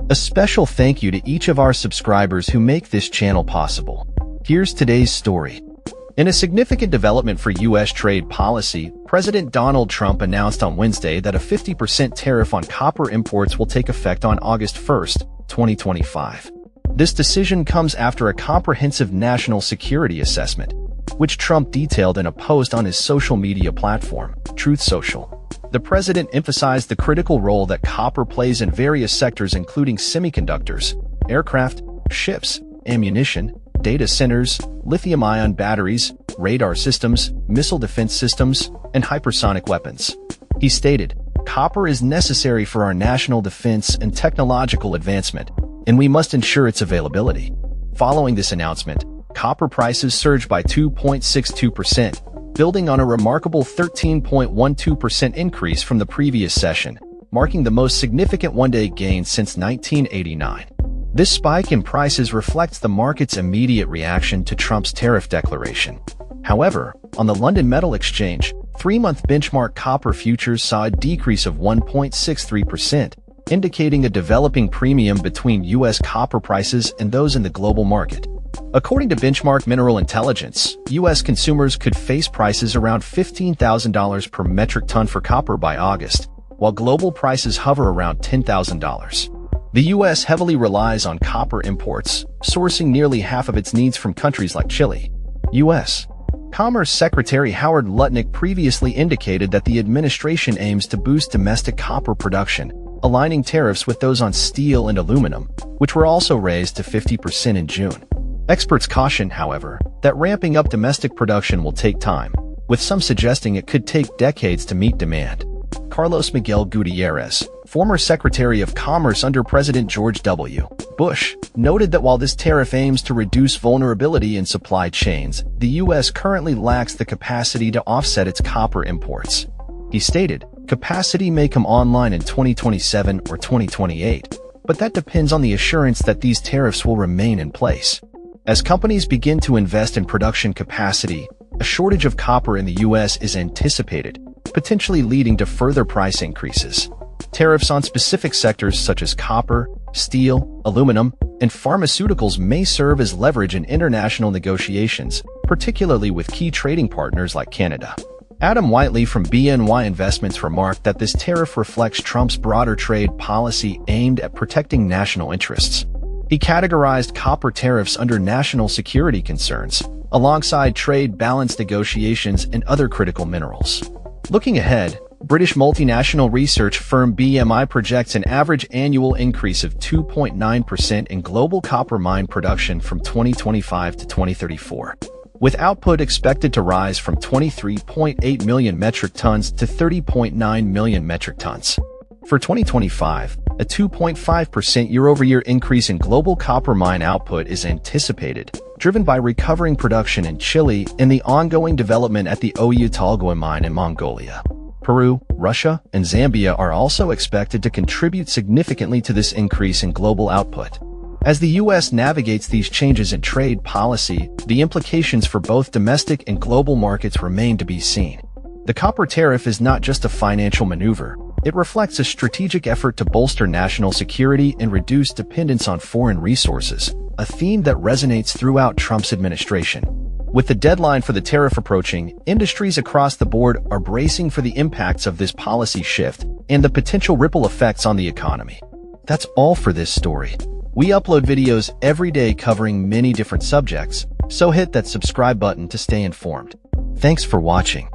A special thank you to each of our subscribers who make this channel possible. Here's today's story. In a significant development for U.S. trade policy, President Donald Trump announced on Wednesday that a 50% tariff on copper imports will take effect on August 1, 2025. This decision comes after a comprehensive national security assessment, which Trump detailed in a post on his social media platform, Truth Social. The president emphasized the critical role that copper plays in various sectors including semiconductors, aircraft, ships, ammunition, data centers, lithium-ion batteries, radar systems, missile defense systems, and hypersonic weapons. He stated, "Copper is necessary for our national defense and technological advancement, and we must ensure its availability." Following this announcement, copper prices surged by 2.62%, building on a remarkable 13.12% increase from the previous session, marking the most significant one-day gain since 1989. This spike in prices reflects the market's immediate reaction to Trump's tariff declaration. However, on the London Metal Exchange, three-month benchmark copper futures saw a decrease of 1.63%, indicating a developing premium between U.S. copper prices and those in the global market. According to Benchmark Mineral Intelligence, U.S. consumers could face prices around $15,000 per metric ton for copper by August, while global prices hover around $10,000. The U.S. heavily relies on copper imports, sourcing nearly half of its needs from countries like Chile. U.S. Commerce Secretary Howard Lutnick previously indicated that the administration aims to boost domestic copper production, aligning tariffs with those on steel and aluminum, which were also raised to 50% in June. Experts caution, however, that ramping up domestic production will take time, with some suggesting it could take decades to meet demand. Carlos Miguel Gutierrez, former Secretary of Commerce under President George W. Bush, noted that while this tariff aims to reduce vulnerability in supply chains, the U.S. currently lacks the capacity to offset its copper imports. He stated, "Capacity may come online in 2027 or 2028, but that depends on the assurance that these tariffs will remain in place." As companies begin to invest in production capacity, a shortage of copper in the U.S. is anticipated, potentially leading to further price increases. Tariffs on specific sectors such as copper, steel, aluminum, and pharmaceuticals may serve as leverage in international negotiations, particularly with key trading partners like Canada. Adam Whiteley from BNY Investments remarked that this tariff reflects Trump's broader trade policy aimed at protecting national interests. He categorized copper tariffs under national security concerns, alongside trade balance negotiations and other critical minerals. Looking ahead, British multinational research firm BMI projects an average annual increase of 2.9% in global copper mine production from 2025 to 2034, with output expected to rise from 23.8 million metric tons to 30.9 million metric tons. For 2025, a 2.5% year-over-year increase in global copper mine output is anticipated, driven by recovering production in Chile and the ongoing development at the Oyu Tolgoi mine in Mongolia. Peru, Russia, and Zambia are also expected to contribute significantly to this increase in global output. As the U.S. navigates these changes in trade policy, the implications for both domestic and global markets remain to be seen. The copper tariff is not just a financial maneuver. It reflects a strategic effort to bolster national security and reduce dependence on foreign resources, a theme that resonates throughout Trump's administration. With the deadline for the tariff approaching, industries across the board are bracing for the impacts of this policy shift and the potential ripple effects on the economy. That's all for this story. We upload videos every day covering many different subjects, so hit that subscribe button to stay informed. Thanks for watching.